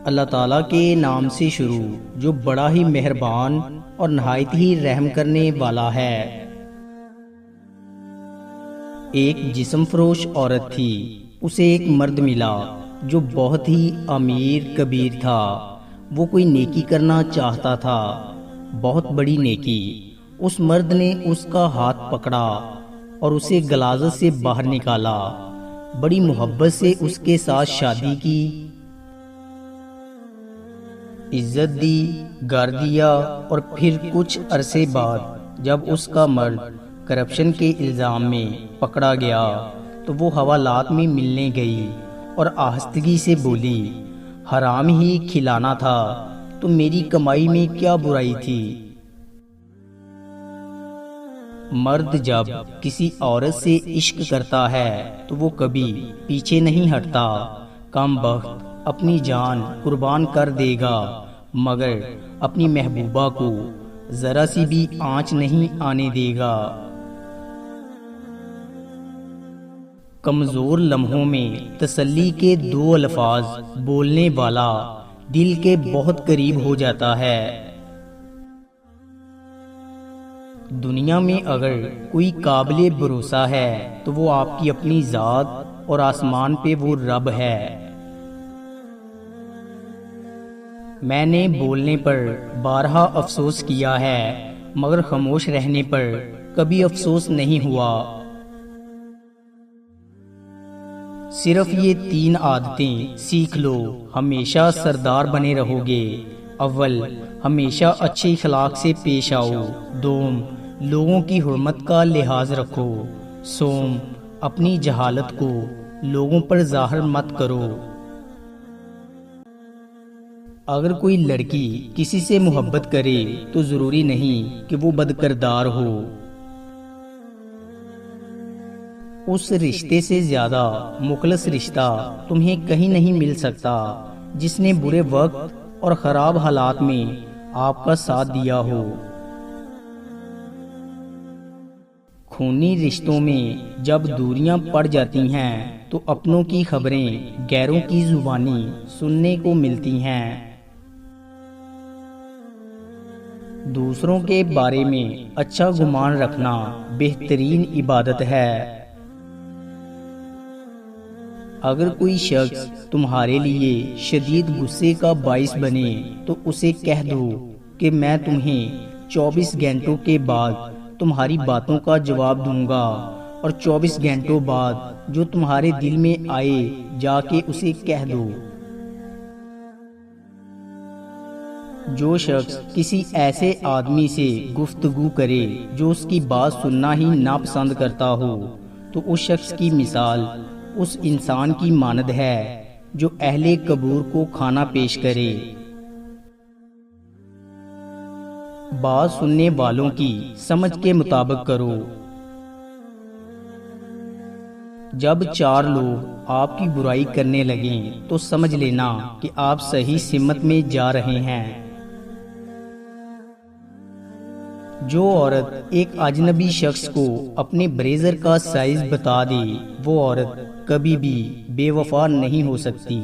اللہ تعالیٰ کے نام سے شروع جو بڑا ہی مہربان اور نہایت ہی رحم کرنے والا ہے۔ ایک جسم فروش عورت تھی، اسے ایک مرد ملا جو بہت ہی امیر کبیر تھا۔ وہ کوئی نیکی کرنا چاہتا تھا، بہت بڑی نیکی۔ اس مرد نے اس کا ہاتھ پکڑا اور اسے غلاظت سے باہر نکالا، بڑی محبت سے اس کے ساتھ شادی کی، عزت دی، گھر دیا، اور پھر کچھ عرصے بعد جب اس کا مرد کرپشن کے الزام میں پکڑا گیا تو وہ حوالات میں ملنے گئی اور آہستگی سے بولی، حرام ہی کھلانا تھا تو میری کمائی میں کیا برائی تھی۔ مرد جب کسی عورت سے عشق کرتا ہے تو وہ کبھی پیچھے نہیں ہٹتا، کم بخت اپنی جان قربان کر دے گا مگر اپنی محبوبہ کو ذرا سی بھی آنچ نہیں آنے دے گا۔ کمزور لمحوں میں تسلی کے دو الفاظ بولنے والا دل کے بہت قریب ہو جاتا ہے۔ دنیا میں اگر کوئی قابل بھروسہ ہے تو وہ آپ کی اپنی ذات اور آسمان پہ وہ رب ہے۔ میں نے بولنے پر بارہا افسوس کیا ہے مگر خاموش رہنے پر کبھی افسوس نہیں ہوا۔ صرف یہ 3 عادتیں سیکھ لو، ہمیشہ سردار بنے رہو گے۔ اول، ہمیشہ اچھے اخلاق سے پیش آؤ۔ دوم، لوگوں کی حرمت کا لحاظ رکھو۔ سوم، اپنی جہالت کو لوگوں پر ظاہر مت کرو۔ اگر کوئی لڑکی کسی سے محبت کرے تو ضروری نہیں کہ وہ بد کردار ہو۔ اس رشتے سے زیادہ مخلص رشتہ تمہیں کہیں نہیں مل سکتا جس نے برے وقت اور خراب حالات میں آپ کا ساتھ دیا ہو۔ خونی رشتوں میں جب دوریاں پڑ جاتی ہیں تو اپنوں کی خبریں غیروں کی زبانی سننے کو ملتی ہیں۔ دوسروں کے بارے میں اچھا گمان رکھنا بہترین عبادت ہے۔ اگر کوئی شخص تمہارے لیے شدید غصے کا باعث بنے تو اسے کہہ دو کہ میں تمہیں 24 گھنٹوں کے بعد تمہاری باتوں کا جواب دوں گا، اور 24 گھنٹوں بعد جو تمہارے دل میں آئے جا کے اسے کہہ دو۔ جو شخص کسی ایسے آدمی سے گفتگو کرے جو اس کی بات سننا ہی ناپسند کرتا ہو تو اس شخص کی مثال اس انسان کی مانند ہے جو اہل قبور کو کھانا پیش کرے۔ بات سننے والوں کی سمجھ کے مطابق کرو۔ جب 4 لوگ آپ کی برائی کرنے لگیں تو سمجھ لینا کہ آپ صحیح سمت میں جا رہے ہیں۔ جو عورت ایک اجنبی شخص کو اپنے بریزر کا سائز بتا دے وہ عورت کبھی بھی بے وفا نہیں ہو سکتی۔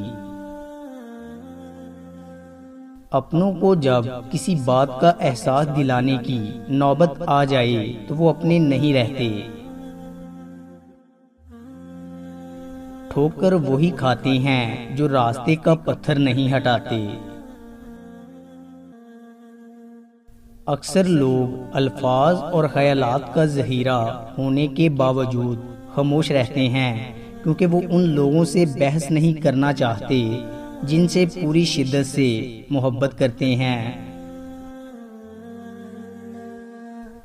اپنوں کو جب کسی بات کا احساس دلانے کی نوبت آ جائے تو وہ اپنے نہیں رہتے۔ ٹھوکر وہی کھاتے ہیں جو راستے کا پتھر نہیں ہٹاتے۔ اکثر لوگ الفاظ اور خیالات کا ذخیرہ ہونے کے باوجود خاموش رہتے ہیں کیونکہ وہ ان لوگوں سے بحث نہیں کرنا چاہتے جن سے پوری شدت سے محبت کرتے ہیں۔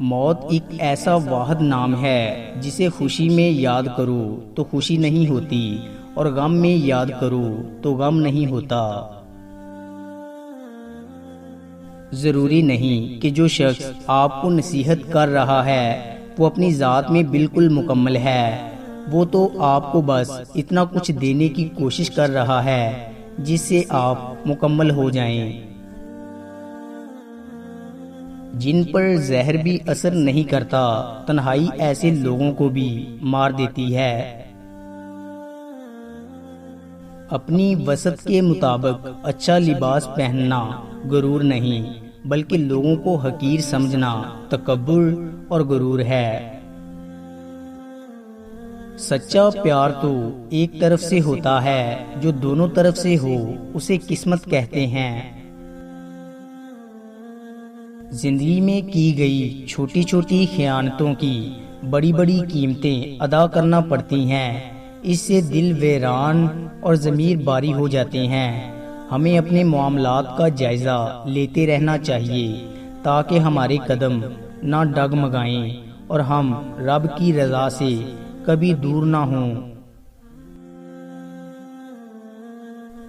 موت ایک ایسا واحد نام ہے جسے خوشی میں یاد کرو تو خوشی نہیں ہوتی اور غم میں یاد کرو تو غم نہیں ہوتا۔ ضروری نہیں کہ جو شخص آپ کو نصیحت کر رہا ہے وہ اپنی ذات میں بالکل مکمل ہے، وہ تو آپ کو بس اتنا کچھ دینے کی کوشش کر رہا ہے جس سے آپ مکمل ہو جائیں۔ جن پر زہر بھی اثر نہیں کرتا تنہائی ایسے لوگوں کو بھی مار دیتی ہے۔ اپنی وسعت کے مطابق اچھا لباس پہننا غرور نہیں بلکہ لوگوں کو حقیر سمجھنا تکبر اور غرور ہے۔ سچا پیار تو ایک طرف سے ہوتا ہے، جو دونوں طرف سے ہو اسے قسمت کہتے ہیں۔ زندگی میں کی گئی چھوٹی چھوٹی خیانتوں کی بڑی بڑی قیمتیں ادا کرنا پڑتی ہیں، اس سے دل ویران اور ضمیر باری ہو جاتے ہیں۔ ہمیں اپنے معاملات کا جائزہ لیتے رہنا چاہیے تاکہ ہمارے قدم نہ ڈگمگائیں اور ہم رب کی رضا سے کبھی دور نہ ہوں۔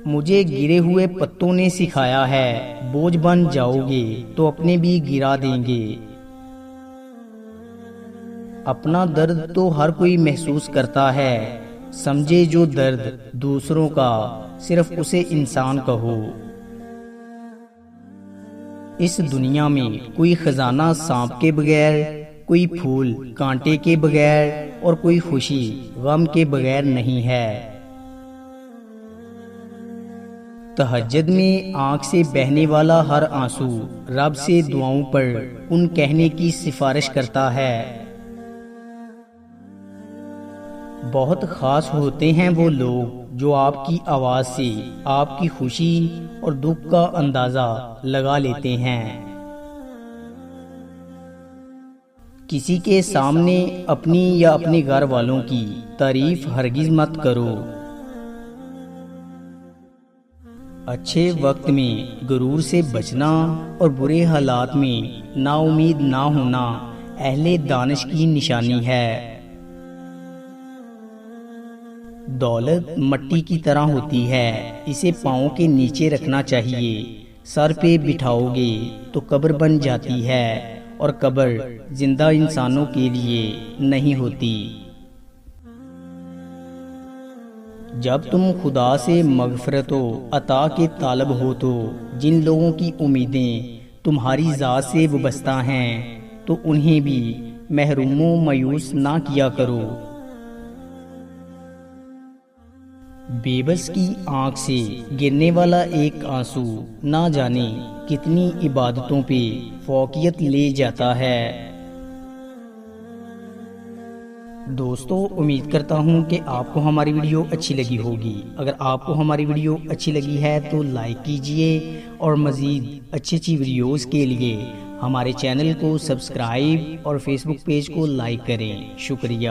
مجھے گرے ہوئے پتوں نے سکھایا ہے، بوجھ بن جاؤ گے تو اپنے بھی گرا دیں گے۔ اپنا درد تو ہر کوئی محسوس کرتا ہے، سمجھے جو درد دوسروں کا صرف اسے انسان کہو۔ اس دنیا میں کوئی خزانہ سانپ کے بغیر، کوئی پھول کانٹے کے بغیر اور کوئی خوشی غم کے بغیر نہیں ہے۔ تہجد میں آنکھ سے بہنے والا ہر آنسو رب سے دعاؤں پر کن کہنے کی سفارش کرتا ہے۔ بہت خاص ہوتے ہیں وہ لوگ جو آپ کی آواز سے آپ کی خوشی اور دکھ کا اندازہ لگا لیتے ہیں۔ کسی کے سامنے اپنی یا اپنے گھر والوں کی تعریف ہرگز مت کرو۔ اچھے وقت میں غرور سے بچنا اور برے حالات میں نا امید نہ ہونا اہل دانش کی نشانی ہے۔ دولت مٹی کی طرح ہوتی ہے، اسے پاؤں کے نیچے رکھنا چاہیے، سر پہ بٹھاؤ گے تو قبر بن جاتی ہے اور قبر زندہ انسانوں کے لیے نہیں ہوتی۔ جب تم خدا سے مغفرت و عطا کے طالب ہو تو جن لوگوں کی امیدیں تمہاری ذات سے وابستہ ہیں تو انہیں بھی محروم و مایوس نہ کیا کرو۔ بے بس کی آنکھ سے گرنے والا ایک آنسو نہ جانے کتنی عبادتوں پہ فوقیت لے جاتا ہے۔ دوستو، امید کرتا ہوں کہ آپ کو ہماری ویڈیو اچھی لگی ہوگی۔ اگر آپ کو ہماری ویڈیو اچھی لگی ہے تو لائک کیجئے اور مزید اچھی ویڈیوز کے لیے ہمارے چینل کو سبسکرائب اور فیس بک پیج کو لائک کریں۔ شکریہ۔